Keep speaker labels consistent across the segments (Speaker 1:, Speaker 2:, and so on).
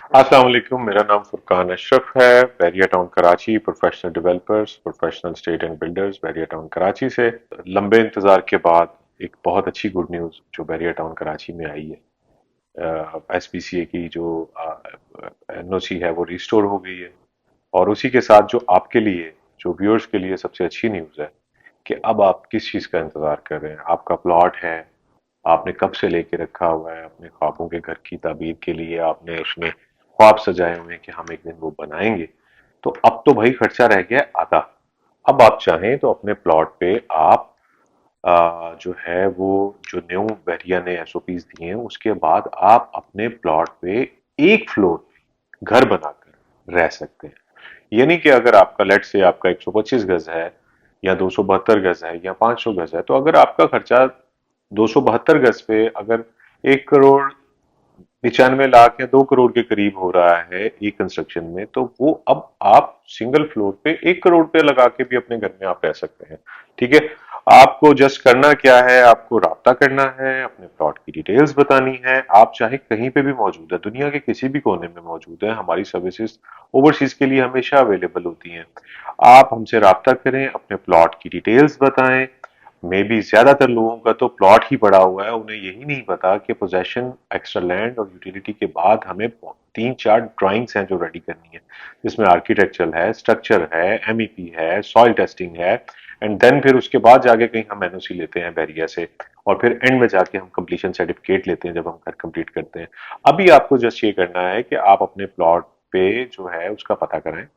Speaker 1: अस्सलाम वालेकुम। मेरा नाम फुरकान अशरफ है। Bahria town Karachi, professional developers, professional estate and builders, Bahria town Karachi से लंबे इंतजार के बाद एक बहुत अच्छी गुड न्यूज़ जो बैरिया टाउन कराची में आई है। एसपीसीए की जो एनओसी है वो रिस्टोर हो गई है। और उसी के साथ जो आपके लिए, जो व्यूअर्स के लिए सबसे अच्छी न्यूज़ है कि अब आप किस चीज़ का इंतजार कर रहे हैं। आपका प्लॉट है, आपने कब से लेके रखा हुआ है अपने ख्वाबों के घर की ताबीर के लिए। आपने उसमें ख्वाब सजाए हुए हैं कि हम एक दिन वो बनाएंगे। तो अब तो भाई खर्चा रह गया है आधा। अब आप चाहें तो अपने प्लॉट पे आप जो है वो जो न्यू बैरिया ने एसओपीज दिए हैं उसके बाद आप अपने प्लॉट पे एक फ्लोर घर बनाकर रह सकते हैं। यानी कि अगर आपका लेट से आपका 125 गज है या 272 गज है या 500 गज है, तो अगर आपका खर्चा 272 गज पे अगर 1 करोड़ 95 लाख या 2 करोड़ के करीब हो रहा है एक कंस्ट्रक्शन में, तो वो अब आप सिंगल फ्लोर पे 1 करोड़ रुपए लगा के भी अपने घर में आप रह सकते हैं। ठीक है। आपको जस्ट करना क्या है, आपको राब्ता करना है, अपने प्लॉट की डिटेल्स बतानी है। आप चाहे कहीं पे भी मौजूद है, दुनिया के किसी भी कोने में मौजूद है, हमारी सर्विसेज ओवरसीज के लिए हमेशा अवेलेबल होती हैं। आप हमसे राब्ता करें, अपने प्लॉट की डिटेल्स बताएं। मे बी ज्यादातर लोगों का तो प्लॉट ही पड़ा हुआ है, उन्हें यही नहीं पता कि पोजेशन, एक्स्ट्रा लैंड और यूटिलिटी के बाद हमें 3-4 ड्राइंग्स हैं जो रेडी करनी है, जिसमें आर्किटेक्चर है, स्ट्रक्चर है, एमईपी है, सॉइल टेस्टिंग है। एंड देन फिर उसके बाद जाके कहीं हम एनओसी लेते हैं बैरिया से, और फिर एंड में जाके हम कंप्लीशन सर्टिफिकेट लेते हैं जब हम घर कंप्लीट करते हैं। अभी आपको जस्ट ये करना है कि आप अपने प्लॉट पे जो है उसका पता करें।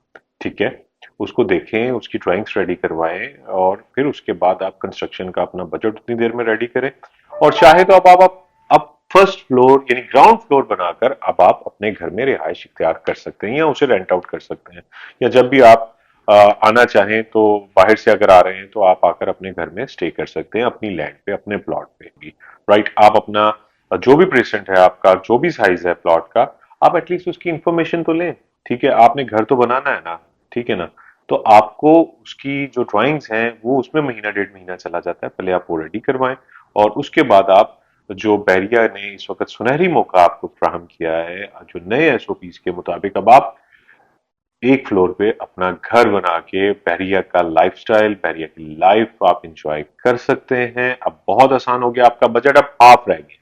Speaker 1: ठीक है। उसको देखें, उसकी ड्राइंग्स रेडी करवाएं, और फिर उसके बाद आप कंस्ट्रक्शन का अपना बजट उतनी देर में रेडी करें। और चाहे तो अब फर्स्ट फ्लोर यानी ग्राउंड फ्लोर बनाकर अब आप अपने घर में रिहाइश इख्तियार कर सकते हैं या उसे रेंट आउट कर सकते हैं। या जब भी आप आना चाहें तो बाहर से अगर आ रहे हैं तो आप आकर अपने घर में स्टे कर सकते हैं, अपनी लैंड पे, अपने प्लॉट पे भी। राइट। आप अपना जो भी प्रेजेंट है, आपका जो भी साइज है प्लॉट का, आप एटलीस्ट उसकी इंफॉर्मेशन तो लें। ठीक है। आपने घर तो बनाना है ना। ठीक है ना। तो आपको उसकी जो ड्राइंग्स हैं वो उसमें महीना 1.5 महीना चला जाता है, पहले आप वो रेडी करवाएं। और उसके बाद आप, जो बैरिया ने इस वक्त सुनहरी मौका आपको फ्राहम किया है जो नए एसओपीज के मुताबिक, अब आप एक फ्लोर पे अपना घर बना के बैरिया का लाइफस्टाइल, बैरिया की लाइफ आप इंजॉय कर सकते हैं। अब बहुत आसान हो गया, आपका बजट अब हाफ रह गया।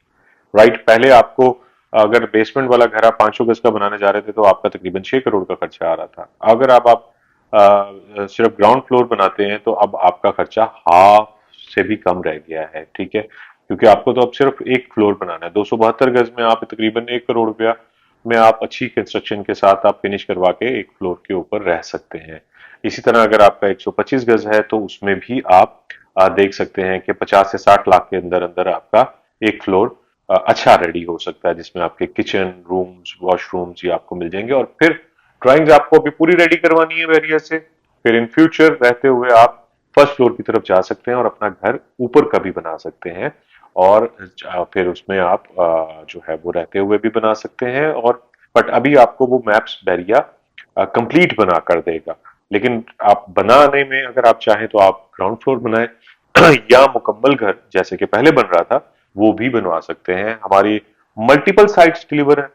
Speaker 1: राइट। पहले आपको अगर बेसमेंट वाला घर आप 500 गज का बनाने जा रहे थे तो आपका तकरीबन 6 करोड़ का खर्चा आ रहा था। अगर आप सिर्फ ग्राउंड फ्लोर बनाते हैं तो अब आपका खर्चा हाफ से भी कम रह गया है। ठीक है। क्योंकि आपको तो अब सिर्फ एक फ्लोर बनाना है। 272 गज में आप तकरीबन 1 करोड़ रुपया में आप अच्छी कंस्ट्रक्शन के साथ आप फिनिश करवा के एक फ्लोर के ऊपर रह सकते हैं। इसी तरह अगर आपका 125 गज है तो उसमें भी आप देख सकते हैं कि 50 से 60 लाख के अंदर अंदर आपका एक फ्लोर अच्छा रेडी हो सकता है, जिसमें आपके किचन रूम्स, वॉशरूम्स ये आपको मिल जाएंगे। और फिर ड्राइंग्स आपको अभी पूरी रेडी करवानी है बैरियर से। फिर इन फ्यूचर रहते हुए आप फर्स्ट फ्लोर की तरफ जा सकते हैं और अपना घर ऊपर का भी बना सकते हैं। और फिर उसमें आप जो है वो रहते हुए भी बना सकते हैं। और बट अभी आपको वो मैप्स बैरिया कंप्लीट बना कर देगा। लेकिन आप बनाने में अगर आप चाहें तो आप ग्राउंड फ्लोर बनाएं या मुकम्मल घर जैसे कि पहले बन रहा था वो भी बनवा सकते हैं। हमारी मल्टीपल साइट्स डिलीवर है।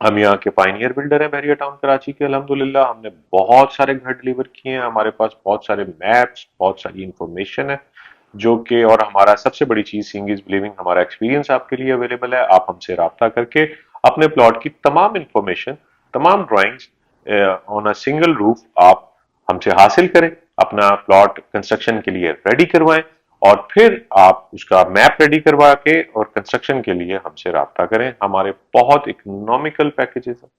Speaker 1: हम यहाँ के पाइनियर बिल्डर हैं बैरिया टाउन कराची के। अल्हम्दुलिल्लाह हमने बहुत सारे घर डिलीवर किए हैं। हमारे पास बहुत सारे मैप्स, बहुत सारी इंफॉर्मेशन है जो कि, और हमारा सबसे बड़ी चीज सीइंग इज बिलीविंग, हमारा एक्सपीरियंस आपके लिए अवेलेबल है। आप हमसे राब्ता करके अपने प्लॉट की तमाम इंफॉर्मेशन, तमाम drawings on a single roof आप हमसे हासिल करें, अपना प्लॉट कंस्ट्रक्शन के लिए रेडी करवाएं, और फिर आप उसका मैप रेडी करवा के और कंस्ट्रक्शन के लिए हमसे राब्ता करें। हमारे बहुत इकोनॉमिकल पैकेजेस हैं,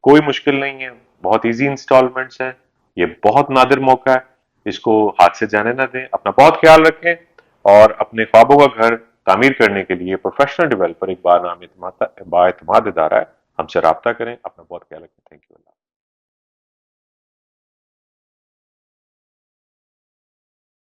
Speaker 1: कोई मुश्किल नहीं है, बहुत इजी इंस्टॉलमेंट्स हैं। ये बहुत नादिर मौका है, इसको हाथ से जाने ना दें। अपना बहुत ख्याल रखें, और अपने ख्वाबों का घर तामीर करने के लिए प्रोफेशनल डेवलपर एक बार नाम बाएतमाद इदारा है, हमसे राब्ता करें। अपना बहुत ख्याल रखें। Thank you.